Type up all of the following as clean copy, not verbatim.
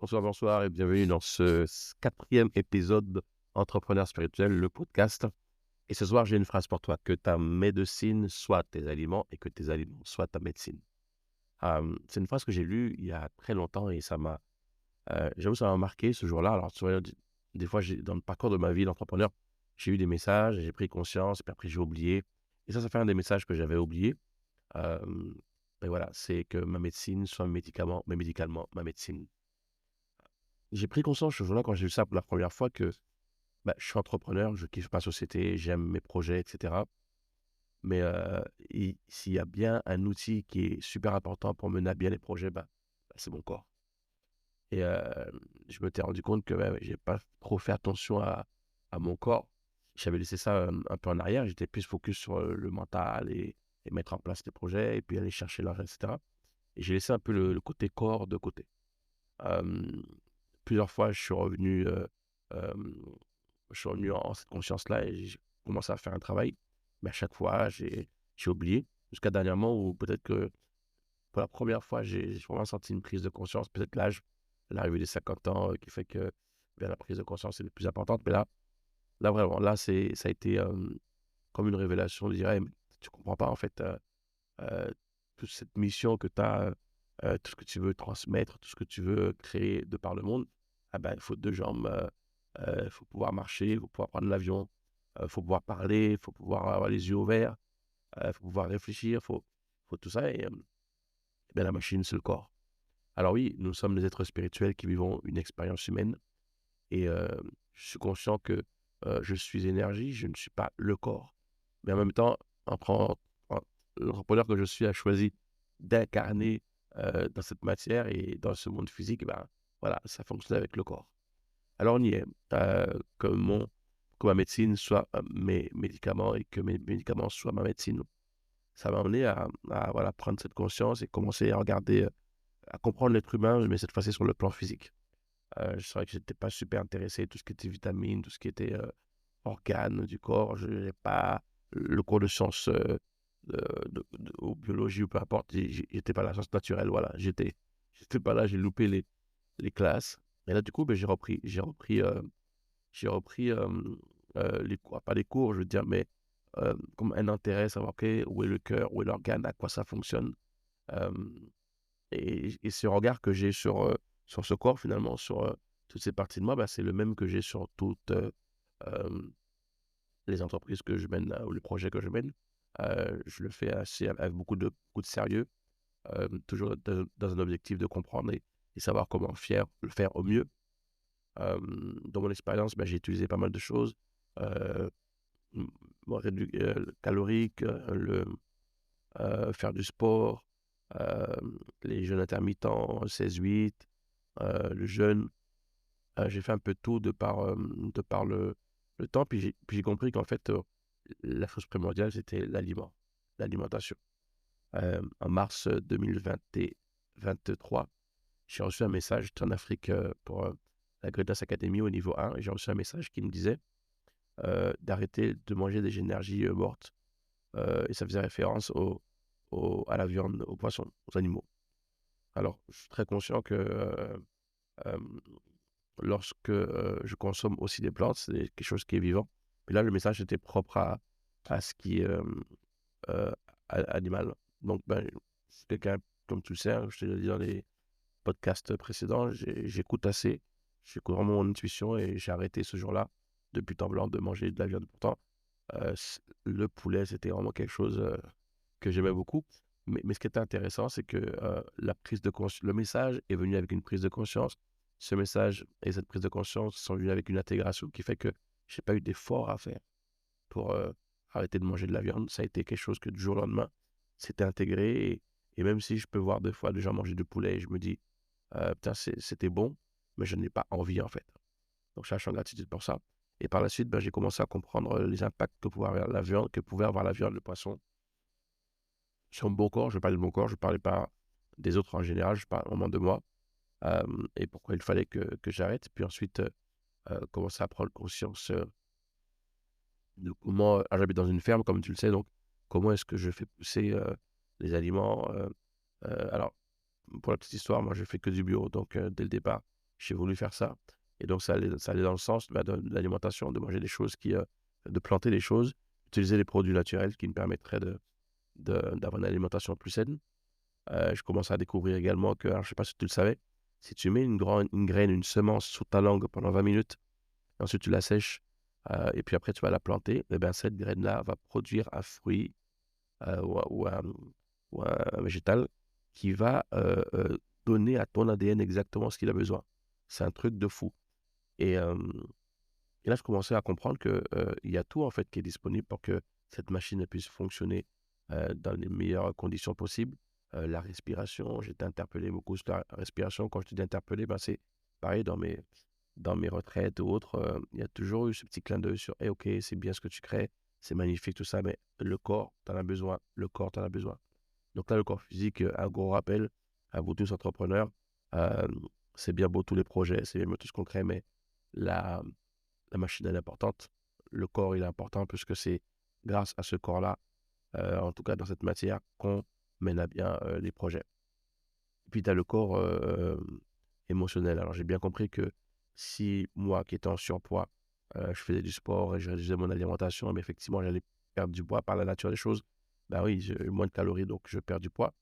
Bonsoir, bonsoir et bienvenue dans ce quatrième épisode Entrepreneur spirituel, le podcast. Et ce soir, j'ai une phrase pour toi, que ta médecine soit tes aliments et que tes aliments soient ta médecine. C'est une phrase que j'ai lue il y a très longtemps et j'avoue, ça m'a marqué ce jour-là. Alors, tu vois, des fois, dans le parcours de ma vie d'entrepreneur, j'ai eu des messages, j'ai pris conscience et puis après, j'ai oublié. Et ça fait un des messages que j'avais oublié. Euh, et voilà, c'est que ma médecine soit mes médicaments, mes médicaments, ma médecine. J'ai pris conscience ce jour-là quand j'ai vu ça pour la première fois que je suis entrepreneur, je kiffe ma société, j'aime mes projets, etc. Mais s'il y a bien un outil qui est super important pour mener à bien les projets, c'est mon corps. Et je m'étais rendu compte que j'ai pas trop fait attention à mon corps. J'avais laissé ça un peu en arrière. J'étais plus focus sur le mental et mettre en place des projets et puis aller chercher l'argent, etc. Et j'ai laissé un peu le côté corps de côté. Euh, Plusieurs fois, euh, je suis revenu en cette conscience-là et j'ai commencé à faire un travail. Mais à chaque fois, j'ai oublié. Jusqu'à dernièrement où peut-être que pour la première fois, j'ai vraiment senti une prise de conscience. Peut-être l'âge, l'arrivée des 50 ans qui fait que la prise de conscience est la plus importante. Mais là vraiment, ça a été comme une révélation. Je dirais, mais tu comprends pas en fait euh, toute cette mission que tu as, tout ce que tu veux transmettre, tout ce que tu veux créer de par le monde. Il faut deux jambes. Il faut pouvoir marcher, il faut pouvoir prendre l'avion, il faut pouvoir parler, il faut pouvoir avoir les yeux ouverts, il faut pouvoir réfléchir, faut tout ça. Et la machine, c'est le corps. Alors oui, nous sommes des êtres spirituels qui vivons une expérience humaine. Et je suis conscient que je suis énergie, je ne suis pas le corps. Mais en même temps, en prenant- en- l'entrepreneur que je suis a choisi d'incarner dans cette matière et dans ce monde physique, voilà, ça fonctionne avec le corps. Alors on y est. Que, que ma médecine soit mes médicaments et que mes médicaments soient ma médecine. Ça m'a amené voilà, prendre cette conscience et commencer à regarder, à comprendre l'être humain, mais cette fois-ci sur le plan physique. C'est vrai que je n'étais pas super intéressé, tout ce qui était vitamines, tout ce qui était organes du corps. Je n'ai pas le cours de sciences ou biologie ou peu importe. J'étais pas la science naturelle, voilà. J'étais pas là, j'ai loupé les classes. Et là, du coup, j'ai repris les cours, pas les cours, je veux dire, mais comme un intérêt, savoir ok, où est le cœur, où est l'organe, à quoi ça fonctionne. Euh, et ce regard que j'ai sur ce corps, finalement, sur toutes ces parties de moi, c'est le même que j'ai sur toutes euh, les entreprises que je mène ou les projets que je mène. Je le fais avec beaucoup de sérieux, toujours dans un objectif de comprendre et savoir comment le faire au mieux. Dans mon expérience, j'ai utilisé pas mal de choses. Euh, Calorique, faire du sport, euh, les jeûnes intermittents, 16-8, le jeûne. J'ai fait un peu de tout de par le temps. Puis j'ai compris qu'en fait, la chose primordiale, c'était l'alimentation. En mars 2023, j'ai reçu un message, j'étais en Afrique pour la Greatness Academy au niveau 1, et j'ai reçu un message qui me disait d'arrêter de manger des énergies mortes. Et ça faisait référence à la viande, aux poissons, aux animaux. Alors, je suis très conscient que euh, lorsque je consomme aussi des plantes, c'est quelque chose qui est vivant. Mais là, le message était propre à ce qui est euh, animal. Donc, je suis quelqu'un, comme tu le sais, hein, je te l'ai dit dans les podcasts précédents, j'écoute assez, j'écoute vraiment mon intuition et j'ai arrêté ce jour-là, de but en blanc, de manger de la viande. Pourtant, le poulet, c'était vraiment quelque chose que j'aimais beaucoup. Mais ce qui était intéressant, c'est que le message est venu avec une prise de conscience. Ce message et cette prise de conscience sont venus avec une intégration qui fait que je n'ai pas eu d'effort à faire pour arrêter de manger de la viande. Ça a été quelque chose que du jour au lendemain, c'était intégré. Et même si je peux voir des fois des gens manger du poulet, je me dis, putain, c'était bon, mais je n'ai pas envie en fait. Donc, je suis en gratitude pour ça. Et par la suite, j'ai commencé à comprendre les impacts que pouvait avoir la viande, le poisson sur mon corps. Je parlais de mon corps, je ne parlais pas des autres en général, je parle vraiment de moi. Euh, et pourquoi il fallait que j'arrête. Puis ensuite, commencer à prendre conscience de comment. J'habite dans une ferme, comme tu le sais, donc comment est-ce que je fais pousser les aliments. Alors, pour la petite histoire, moi, je fais que du bio. Donc, dès le départ, j'ai voulu faire ça. Et donc, ça allait dans le sens de l'alimentation, de manger des choses de planter des choses, utiliser des produits naturels qui me permettraient d'avoir une alimentation plus saine. Je commence à découvrir également que, alors, je ne sais pas si tu le savais, si tu mets une graine, une semence sous ta langue pendant 20 minutes, ensuite tu la sèches, et puis après tu vas la planter, et bien cette graine-là va produire un fruit ou un végétal qui va donner à ton ADN exactement ce qu'il a besoin. C'est un truc de fou. Et, euh, et là, je commençais à comprendre que il y a tout en fait qui est disponible pour que cette machine puisse fonctionner dans les meilleures conditions possibles. La respiration, j'étais interpellé beaucoup sur la respiration. Quand je te dis interpellé, ben, c'est pareil dans mes retraites ou autres. Il y a toujours eu ce petit clin d'œil sur, ok, c'est bien ce que tu crées, c'est magnifique, tout ça, mais le corps, tu en as besoin. Le corps, tu en as besoin. Donc là, le corps physique, un gros rappel à vous tous entrepreneurs. euh, c'est bien beau tous les projets, c'est bien beau tout ce qu'on crée, mais la, la machine, elle est importante. Le corps, il est important puisque c'est grâce à ce corps-là, en tout cas dans cette matière, qu'on mène à bien les projets. Puis tu as le corps émotionnel. Alors j'ai bien compris que si moi qui étais en surpoids, je faisais du sport et je réduisais mon alimentation, mais effectivement j'allais perdre du poids par la nature des choses. Ben oui, j'ai moins de calories, donc je perds du poids,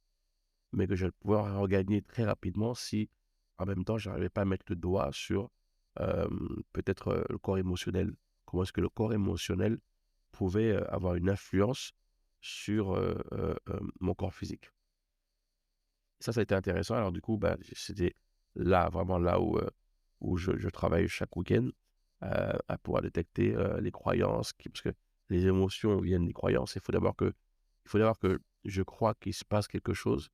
mais que je vais pouvoir regagner très rapidement si en même temps je n'arrivais pas à mettre le doigt sur euh, peut-être le corps émotionnel. Comment est-ce que le corps émotionnel pouvait avoir une influence sur mon corps physique. Ça a été intéressant. Alors du coup, bah, c'était là, vraiment là où je travaille chaque week-end à pouvoir détecter les croyances, parce que les émotions viennent des croyances. Il faut d'abord que je crois qu'il se passe quelque chose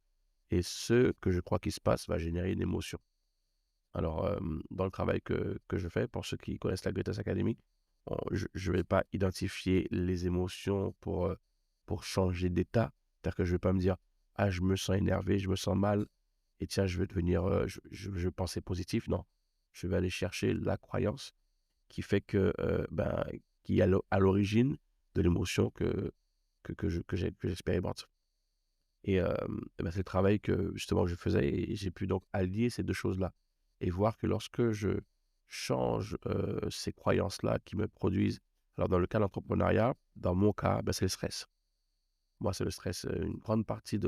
et ce que je crois qu'il se passe va générer une émotion. Alors, dans le travail que je fais, pour ceux qui connaissent la Goethe Academy, je ne vais pas identifier les émotions pour changer d'état. C'est-à-dire que je ne vais pas me dire, ah, je me sens énervé, je me sens mal, et tiens, je vais devenir, je vais penser positif. Non, je vais aller chercher la croyance qui fait qui est à l'origine de l'émotion que j'expérimente. Et ben, c'est le travail que justement je faisais et j'ai pu donc allier ces deux choses-là et voir que lorsque je change ces croyances-là qui me produisent, alors dans le cas de l'entrepreneuriat, dans mon cas, ben, c'est le stress. Moi, c'est le stress, une grande partie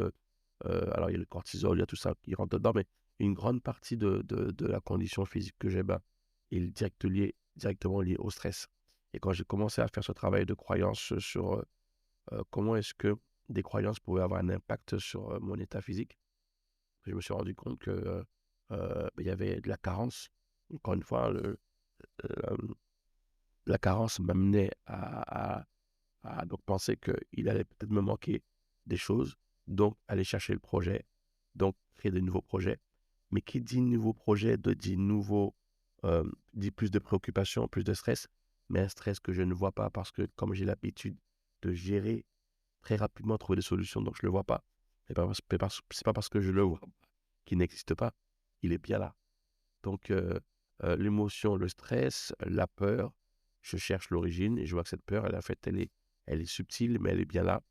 alors il y a le cortisol, il y a tout ça qui rentre dedans, mais une grande partie de la condition physique que j'ai, ben, est directement liée au stress. Et quand j'ai commencé à faire ce travail de croyance sur comment est-ce que des croyances pouvaient avoir un impact sur mon état physique. Je me suis rendu compte que il y avait de la carence. Encore une fois, euh, la carence m'amenait à donc penser qu'il allait peut-être me manquer des choses, donc aller chercher le projet, donc créer de nouveaux projets. Mais qui dit nouveau projet, euh, dit plus de préoccupations, plus de stress, mais un stress que je ne vois pas parce que comme j'ai l'habitude de gérer très rapidement trouver des solutions, donc je ne le vois pas. C'est pas parce que je le vois qu'il n'existe pas, il est bien là. Donc l'émotion, le stress, la peur, je cherche l'origine et je vois que cette peur, elle est subtile, mais elle est bien là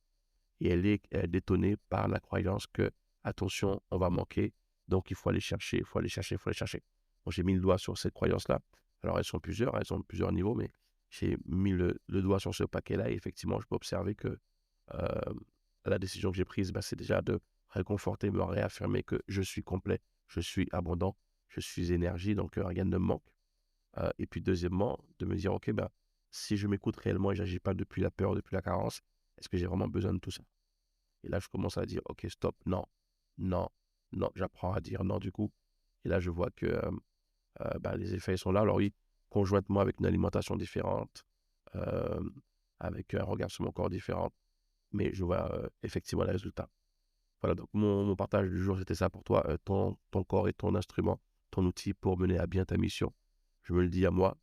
et elle est détonnée par la croyance que, attention, on va manquer, donc il faut aller chercher, il faut aller chercher, il faut aller chercher. Bon, j'ai mis le doigt sur cette croyance-là. Alors elles sont de plusieurs niveaux, mais j'ai mis le doigt sur ce paquet-là et effectivement, je peux observer que euh, la décision que j'ai prise, bah, c'est déjà de réconforter, me réaffirmer que je suis complet, je suis abondant, je suis énergie, donc rien ne me manque. Et puis deuxièmement, de me dire, ok, bah, si je m'écoute réellement et j'agis pas depuis la peur, depuis la carence, est-ce que j'ai vraiment besoin de tout ça? Et là, je commence à dire, ok, stop, non, non, non, j'apprends à dire non du coup. Et là, je vois que bah, les effets sont là. Alors oui, conjointement avec une alimentation différente, euh, avec un regard sur mon corps différent, mais je vois effectivement les résultats. Voilà, donc mon partage du jour, c'était ça pour toi. Ton corps est ton instrument, ton outil pour mener à bien ta mission. Je me le dis à moi,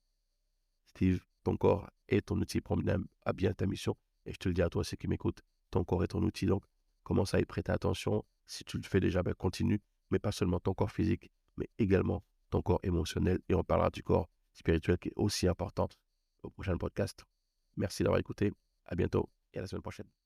Steve, ton corps est ton outil pour mener à bien ta mission. Et je te le dis à toi, ceux qui m'écoutent, ton corps est ton outil. Donc, commence à y prêter attention. Si tu le fais déjà, ben, continue. Mais pas seulement ton corps physique, mais également ton corps émotionnel. Et on parlera du corps spirituel qui est aussi important au prochain podcast. Merci d'avoir écouté. À bientôt et à la semaine prochaine.